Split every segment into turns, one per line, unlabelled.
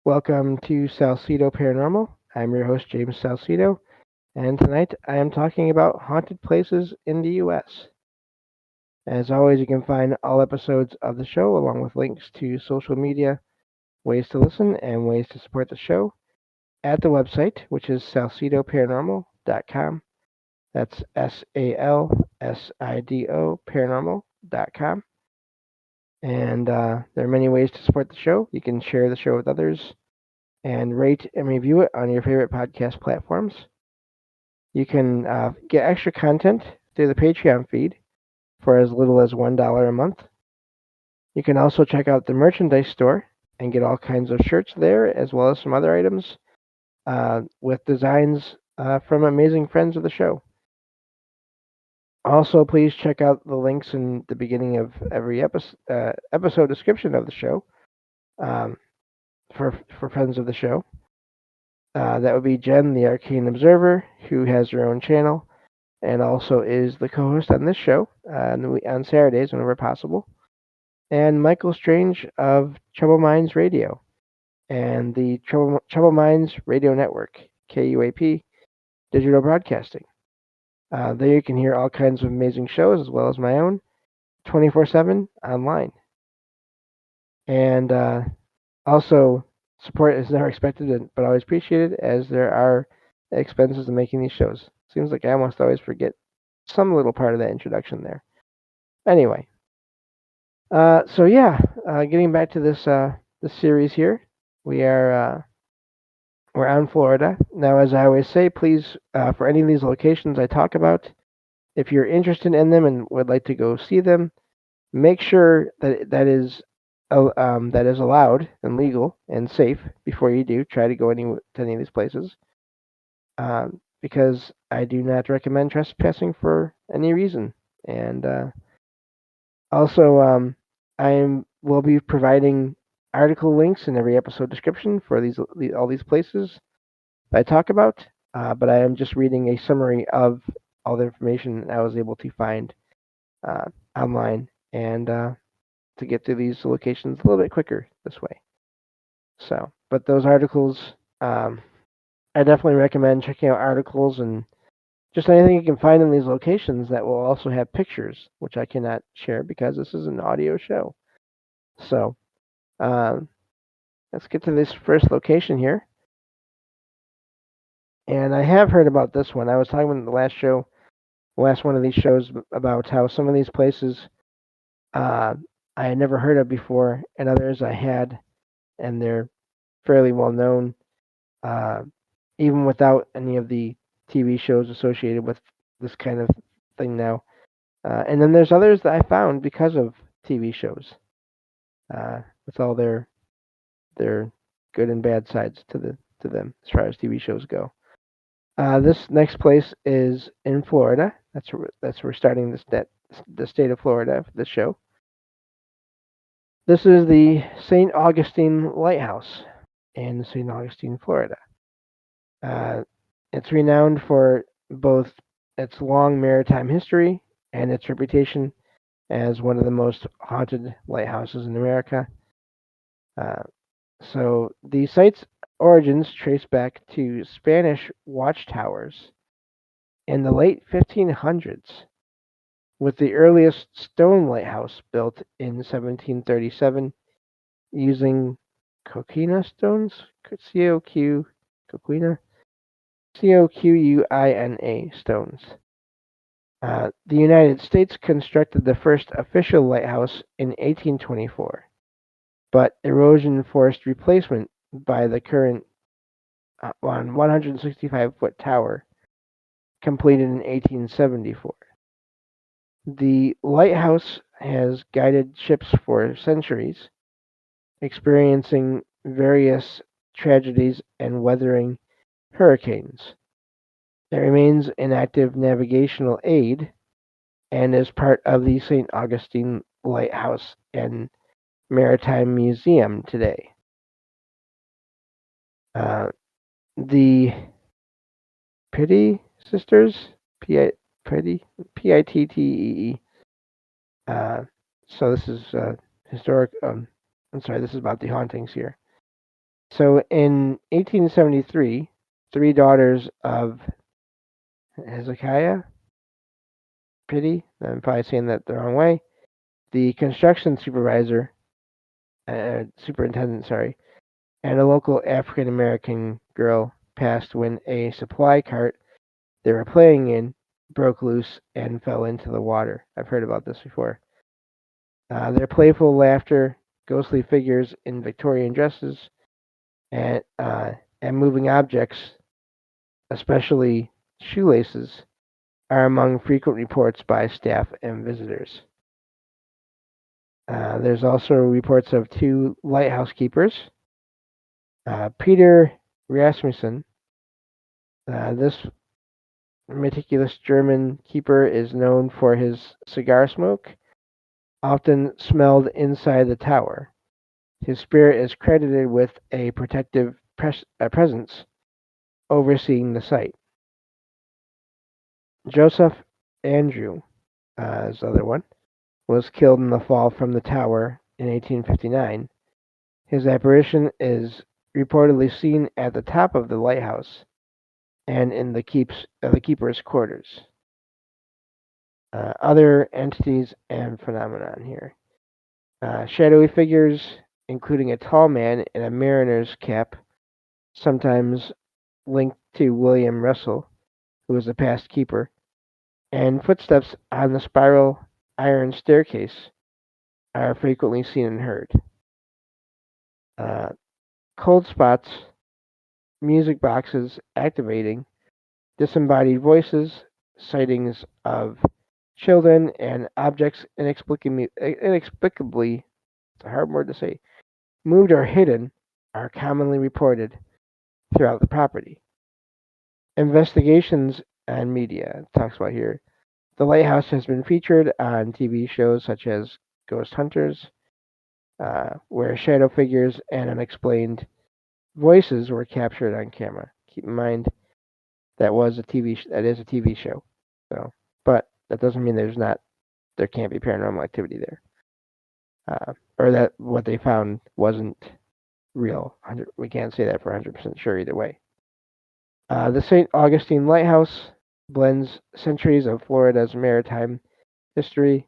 Welcome to Salsido Paranormal. I'm your host, James Salsido, and tonight I am talking about haunted places in the U.S. As always, you can find all episodes of the show along with links to social media, ways to listen, and ways to support the show at the website, which is salsidoparanormal.com. That's SALSIDO paranormal.com. And there are many ways to support the show. You can share the show with others and rate and review it on your favorite podcast platforms. You can get extra content through the Patreon feed for as little as $1 a month. You can also check out the merchandise store and get all kinds of shirts there, as well as some other items with designs from amazing friends of the show. Also, please check out the links in the beginning of every episode description of the show um, for friends of the show. That would be Jen, the Arcane Observer, who has her own channel and also is the co-host on this show on Saturdays whenever possible. And Michael Strange of Trouble Minds Radio and the Trouble Minds Radio Network, KUAP Digital Broadcasting. There you can hear all kinds of amazing shows as well as my own 24/7 online. And also, support is never expected but always appreciated, as there are expenses in making these shows. Seems like I almost always forget some little part of that introduction there. Anyway, getting back to this series here, we're on Florida now. As I always say, please for any of these locations I talk about, if you're interested in them and would like to go see them, make sure that is allowed and legal and safe before you do try to go to any of these places. Because I do not recommend trespassing for any reason. And also, I will be providing article links in every episode description for all these places that I talk about. But I am just reading a summary of all the information I was able to find online, and to get to these locations a little bit quicker this way. So, but those articles, I definitely recommend checking out articles and just anything you can find in these locations that will also have pictures, which I cannot share because this is an audio show. So, let's get to this first location here. And I have heard about this one. I was talking in the last one of these shows, about how some of these places I had never heard of before, and others I had, and they're fairly well known, uh, even without any of the TV shows associated with this kind of thing now. And then there's others that I found because of TV shows, with all their good and bad sides to them as far as TV shows go. This next place is in Florida. That's where we're starting the state of Florida for this show. This is the St. Augustine Lighthouse in St. Augustine, Florida. Uh, it's renowned for both its long maritime history and its reputation as one of the most haunted lighthouses in America. Uh, so the site's origins trace back to Spanish watchtowers in the late 1500s, with the earliest stone lighthouse built in 1737 using coquina stones, coquina, Coquina stones. The United States constructed the first official lighthouse in 1824, but erosion forced replacement by the current 165-foot tower, completed in 1874. The lighthouse has guided ships for centuries, experiencing various tragedies and weathering hurricanes. It remains an active navigational aid and is part of the St. Augustine Lighthouse and Maritime Museum today. The Pittee sisters, Pittee, Pittee. So this is historic. I'm sorry, this is about the hauntings here. So in 1873, three daughters of Hezekiah Pity, I'm probably saying that the wrong way, the construction superintendent, sorry, and a local African American girl passed when a supply cart they were playing in broke loose and fell into the water. I've heard about this before. Their playful laughter, ghostly figures in Victorian dresses, and uh, and moving objects, especially shoelaces, are among frequent reports by staff and visitors. There's also reports of two lighthouse keepers. Peter Rasmussen, this meticulous German keeper, is known for his cigar smoke, often smelled inside the tower. His spirit is credited with a protective presence overseeing the site. Joseph Andrew, is the other one, was killed in the fall from the tower in 1859. His apparition is reportedly seen at the top of the lighthouse and in the keeper's quarters. Other entities and phenomenon here. Shadowy figures, including a tall man in a mariner's cap, sometimes linked to William Russell, who was the past keeper, and footsteps on the spiral iron staircase are frequently seen and heard. Uh, Cold spots, music boxes activating, disembodied voices, sightings of children, and objects inexplicably, it's a hard word to say, moved or hidden, are commonly reported throughout the property. Investigations and media talks about here. The lighthouse has been featured on TV shows such as Ghost Hunters, where shadow figures and unexplained voices were captured on camera. Keep in mind that is a TV show. So, but that doesn't mean there can't be paranormal activity there, or that what they found wasn't real. We can't say that for 100% sure either way. The St. Augustine Lighthouse blends centuries of Florida's maritime history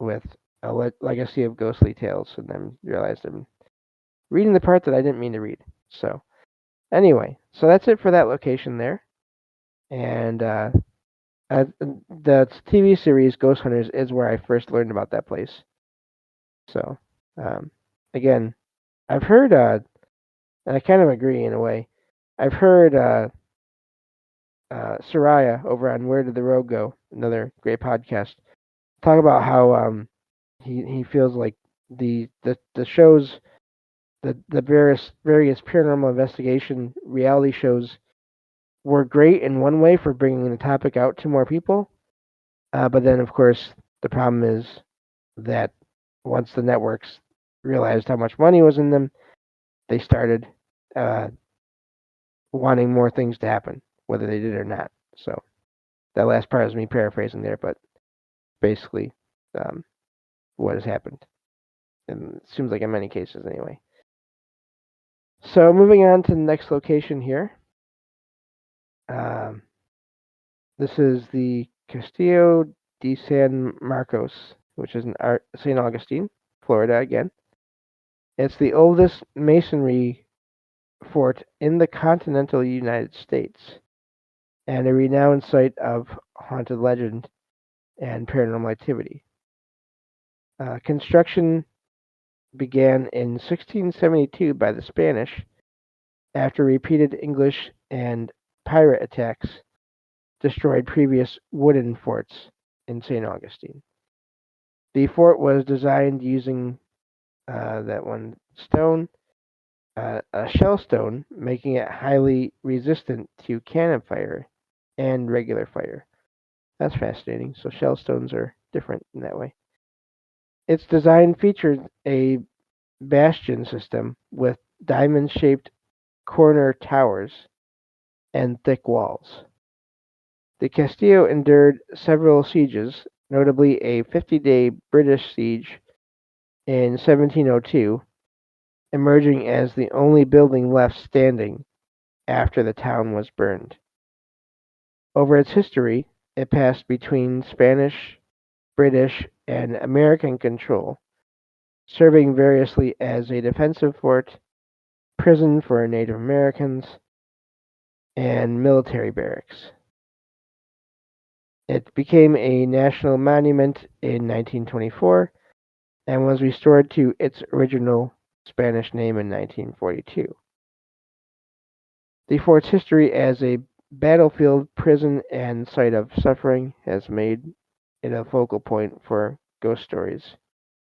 with a legacy of ghostly tales, and then realized I'm reading the part that I didn't mean to read. So, anyway, so that's it for that location there. And the TV series Ghost Hunters is where I first learned about that place. So, um, again, I've heard, and I kind of agree in a way. I've heard Soraya over on Where Did the Road Go, another great podcast, talk about how he feels like the shows the various paranormal investigation reality shows were great in one way for bringing the topic out to more people, but then of course the problem is that once the networks realized how much money was in them, they started uh, wanting more things to happen, whether they did or not. So that last part is me paraphrasing there, but basically um, what has happened. And it seems like in many cases anyway. So moving on to the next location here. Um, this is the Castillo de San Marcos, which is in St. Augustine, Florida again. It's the oldest masonry fort in the continental United States and a renowned site of haunted legend and paranormal activity. Construction began in 1672 by the Spanish after repeated English and pirate attacks destroyed previous wooden forts in St. Augustine. The fort was designed using that one stone, a shell stone, making it highly resistant to cannon fire and regular fire. That's fascinating. So shell stones are different in that way. Its design featured a bastion system with diamond-shaped corner towers and thick walls. The Castillo endured several sieges, notably a 50-day British siege in 1702 emerging as the only building left standing after the town was burned. Over its history, it passed between Spanish, British, and American control, serving variously as a defensive fort, prison for Native Americans, and military barracks. It became a national monument in 1924 and was restored to its original Spanish name in 1942. The fort's history as a battlefield, prison, and site of suffering has made it a focal point for ghost stories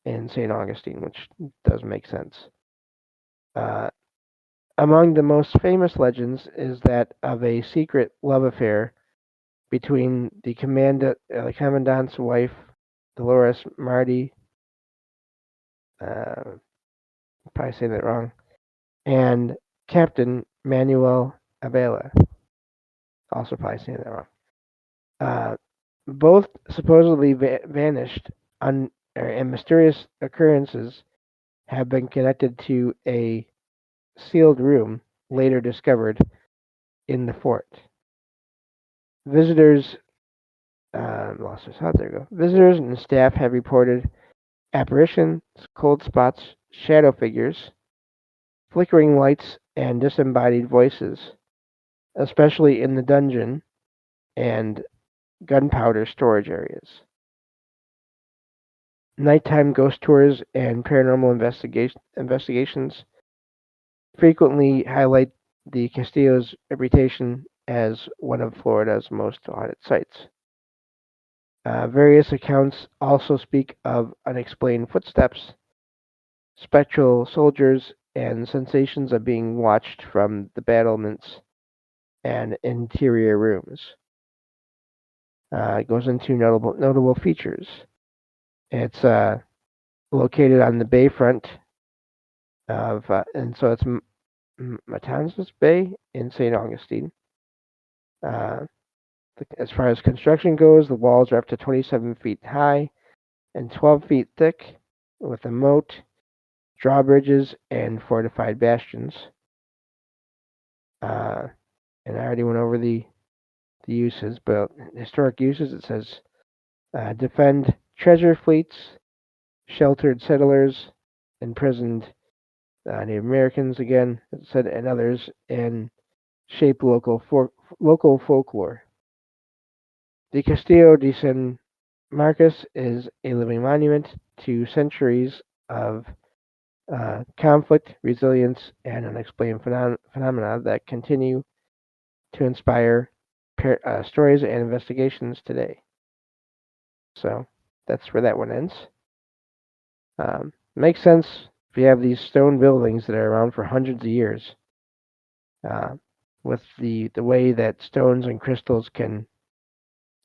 in St. Augustine, which does make sense. Uh, Among the most famous legends is that of a secret love affair between the commandant's wife, Dolores Marty, uh, probably saying that wrong, and Captain Manuel Abela, also probably saying that wrong. Uh, Both supposedly vanished, and mysterious occurrences have been connected to a sealed room later discovered in the fort. Visitors, lost his thought. There you go. Visitors and staff have reported apparitions, cold spots, shadow figures, flickering lights, and disembodied voices, especially in the dungeon and gunpowder storage areas. Nighttime ghost tours and paranormal investigations frequently highlight the Castillo's reputation as one of Florida's most haunted sites. Various accounts also speak of unexplained footsteps, spectral soldiers, and sensations of being watched from the battlements and interior rooms. It goes into notable features. It's located on the bayfront and so it's Matanzas Bay in St. Augustine. Uh, as far as construction goes, the walls are up to 27 feet high and 12 feet thick, with a moat, drawbridges, and fortified bastions. And I already went over the uses, but historic uses, it says defend treasure fleets, sheltered settlers, imprisoned Native Americans again, it said, and others, and shape local folklore. The Castillo de San Marcos is a living monument to centuries of conflict, resilience, and unexplained phenomena that continue to inspire stories and investigations today. So that's where that one ends. Makes sense if you have these stone buildings that are around for hundreds of years, with the way that stones and crystals can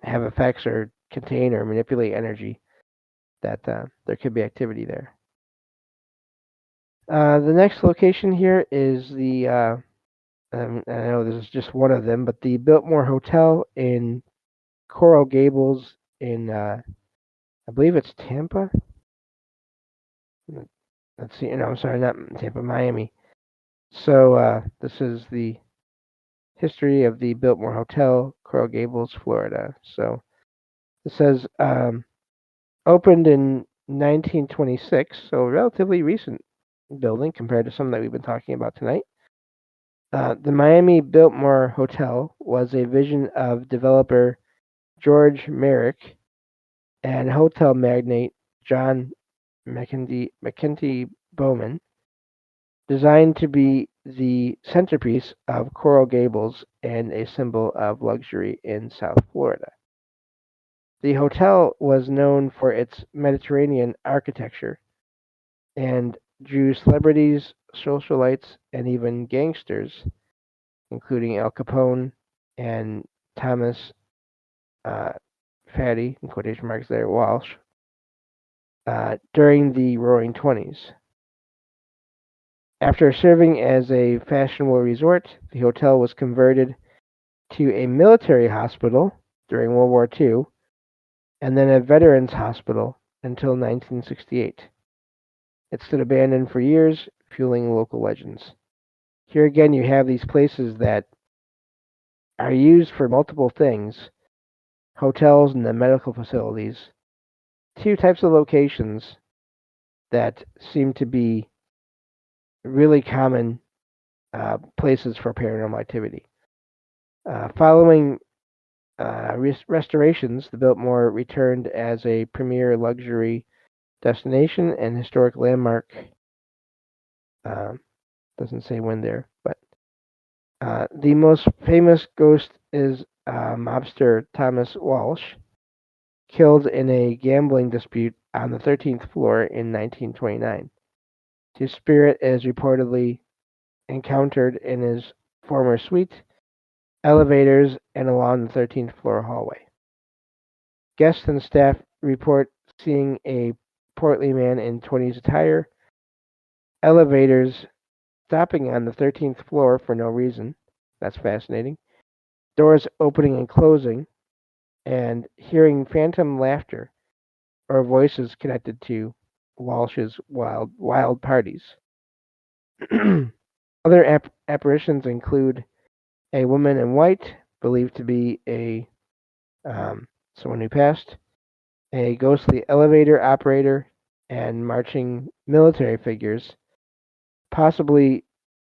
have effects or contain or manipulate energy, that there could be activity there. The next location here is I know this is just one of them, but the Biltmore Hotel in Coral Gables in, I believe it's Tampa. Let's see, no, I'm sorry, not Tampa, Miami. So this is the history of the Biltmore Hotel, Coral Gables, Florida. So it says opened in 1926, so relatively recent building compared to some that we've been talking about tonight. The Miami Biltmore Hotel was a vision of developer George Merrick and hotel magnate John McKenty Bowman, designed to be the centerpiece of Coral Gables and a symbol of luxury in South Florida. The hotel was known for its Mediterranean architecture and drew celebrities, socialites, and even gangsters, including Al Capone and Thomas Fatty, in quotation marks there, Walsh, during the Roaring Twenties. After serving as a fashionable resort, the hotel was converted to a military hospital during World War II and then a veterans hospital until 1968. It stood abandoned for years, fueling local legends. Here again, you have these places that are used for multiple things: hotels and the medical facilities. Two types of locations that seem to be really common places for paranormal activity. Following restorations, the Biltmore returned as a premier luxury destination and historic landmark. Uh, doesn't say when there, but the most famous ghost is mobster Thomas Walsh, killed in a gambling dispute on the 13th floor in 1929. His spirit is reportedly encountered in his former suite, elevators, and along the 13th floor hallway. Guests and staff report seeing a portly man in 20s attire, elevators stopping on the 13th floor for no reason. That's fascinating. Doors opening and closing, and hearing phantom laughter or voices connected to Walsh's wild parties. Other apparitions include a woman in white, believed to be a someone who passed, a ghostly elevator operator, and marching military figures, possibly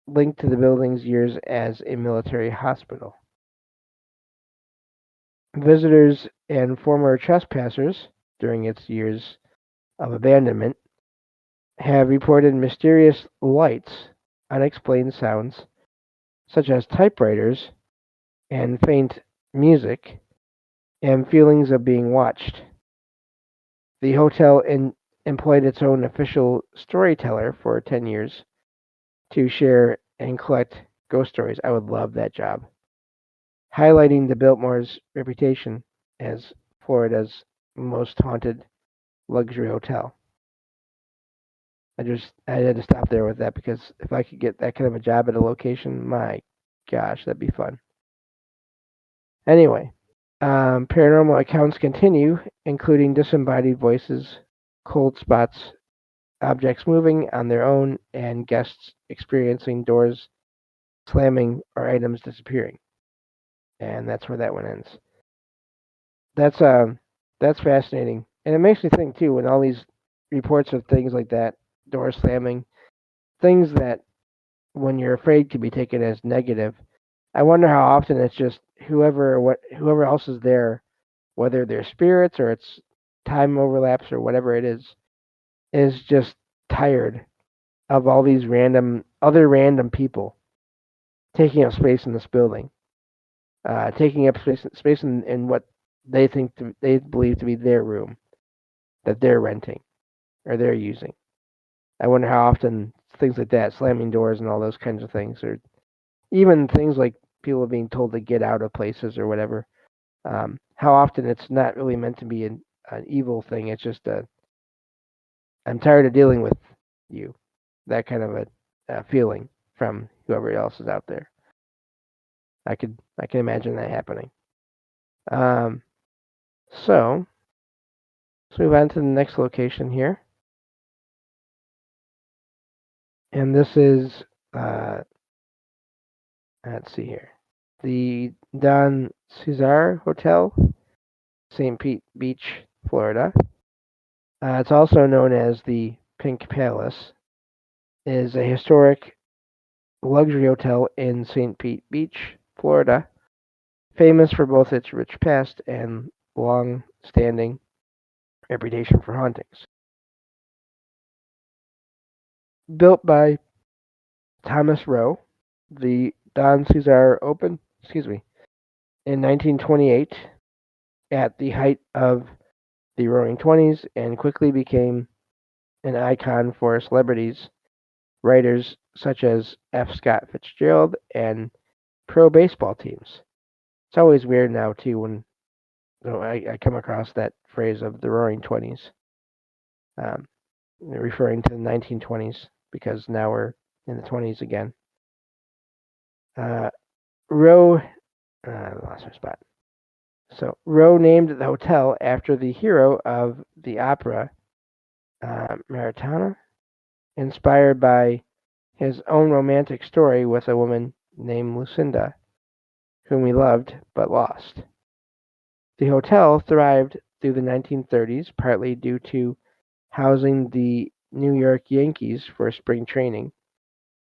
linked to the building's years as a military hospital. Visitors and former trespassers, during its years of abandonment, have reported mysterious lights, unexplained sounds, such as typewriters and faint music, and feelings of being watched. The hotel employed its own official storyteller for 10 years to share and collect ghost stories. I would love that job. Highlighting the Biltmore's reputation as Florida's most haunted luxury hotel. I had to stop there with that because if I could get that kind of a job at a location, my gosh, that'd be fun. Anyway, paranormal accounts continue, including disembodied voices, cold spots, objects moving on their own, and guests experiencing doors slamming or items disappearing. And that's where that one ends. That's that's fascinating, and it makes me think too when all these reports of things like that, doors slamming, things that when you're afraid can be taken as negative. I wonder how often it's just whoever else is there, whether they're spirits or it's time overlaps or whatever it is just tired of all these random people taking up space in this building, taking up space in what they believe to be their room that they're renting or they're using. I wonder how often things like that, slamming doors and all those kinds of things, or even things like people being told to get out of places or whatever. How often it's not really meant to be an evil thing. It's just I'm tired of dealing with you. That kind of a feeling from whoever else is out there. I can imagine that happening. Um, so let's move on to the next location here, and this is let's see here, the Don Cesar Hotel, St. Pete Beach, Florida. It's also known as the Pink Palace. It is a historic luxury hotel in St. Pete Beach, Florida, famous for both its rich past and long-standing reputation for hauntings. Built by Thomas Rowe, the Don Cesar opened, in 1928 at the height of the Roaring Twenties and quickly became an icon for celebrities, writers such as F. Scott Fitzgerald, and pro baseball teams. It's always weird now too when I come across that phrase of the Roaring Twenties, um, referring to the 1920s because now we're in the 20s again. Rowe, I lost my spot. So Rowe named the hotel after the hero of the opera Maritana, inspired by his own romantic story with a woman named Lucinda, whom he loved but lost. The hotel thrived through the 1930s, partly due to housing the New York Yankees for spring training,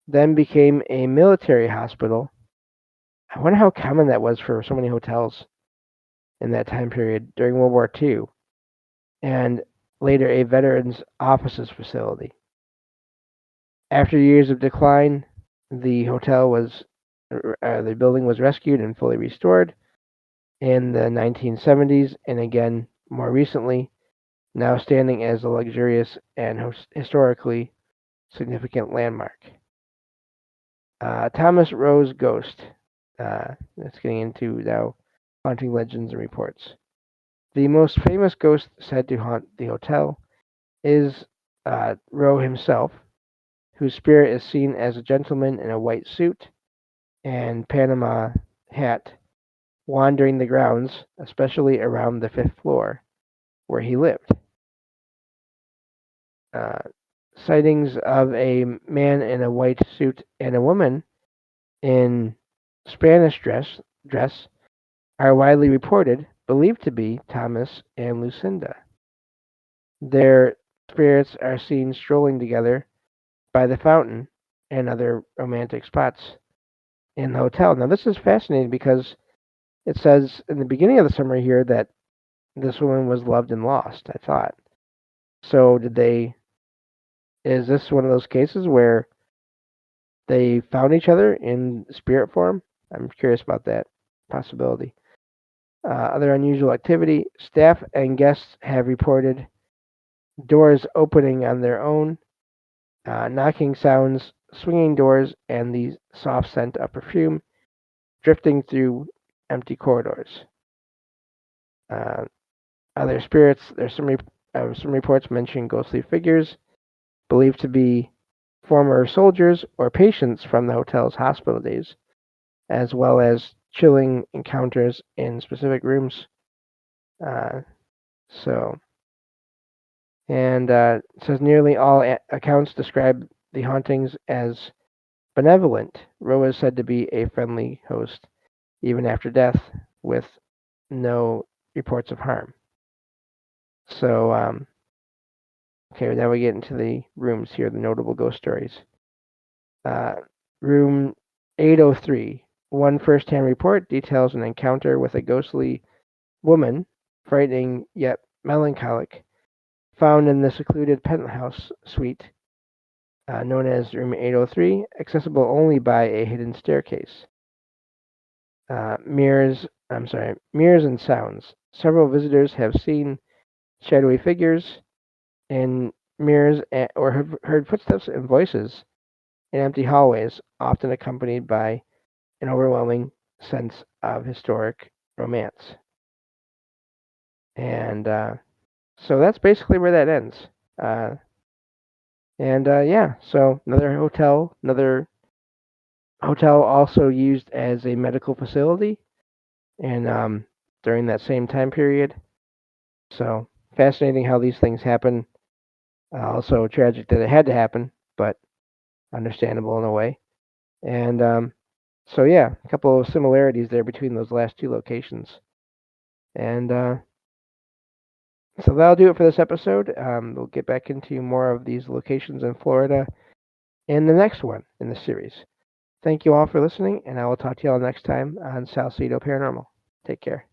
then became a military hospital. I wonder how common that was for so many hotels in that time period during World War II, and later a veterans offices facility. After years of decline, the the building was rescued and fully restored in the 1970s, and again more recently, now standing as a luxurious and historically significant landmark. Thomas Rowe's ghost. That's getting into now haunting legends and reports. The most famous ghost said to haunt the hotel is Rowe himself, whose spirit is seen as a gentleman in a white suit and Panama hat wandering the grounds, especially around the fifth floor where he lived. Uh, Sightings of a man in a white suit and a woman in Spanish dress are widely reported, believed to be Thomas and Lucinda. Their spirits are seen strolling together by the fountain and other romantic spots in the hotel. Now, this is fascinating because it says in the beginning of the summary here that this woman was loved and lost, I thought. So, is this one of those cases where they found each other in spirit form? I'm curious about that possibility. Other unusual activity: staff and guests have reported doors opening on their own, knocking sounds, swinging doors, and the soft scent of perfume drifting through empty corridors. Uh, Other spirits: there's some reports mentioning ghostly figures believed to be former soldiers or patients from the hotel's hospital days, as well as chilling encounters in specific rooms. Uh, so, and it says nearly all accounts describe the hauntings as benevolent. Rowe is said to be a friendly host even after death, with no reports of harm. So, okay, now we get into the rooms here, the notable ghost stories. Uh, Room 803. One first-hand report details an encounter with a ghostly woman, frightening yet melancholic, found in the secluded penthouse suite known as Room 803, accessible only by a hidden staircase. Mirrors and sounds. Several visitors have seen shadowy figures in mirrors or have heard footsteps and voices in empty hallways, often accompanied by an overwhelming sense of historic romance. And so that's basically where that ends. Uh, yeah, so another hotel also used as a medical facility, and during that same time period. So fascinating how these things happen. Also tragic that it had to happen, but understandable in a way. And so yeah, a couple of similarities there between those last two locations. And so that'll do it for this episode. We'll get back into more of these locations in Florida in the next one in the series. Thank you all for listening, and I will talk to you all next time on Salsido Paranormal. Take care.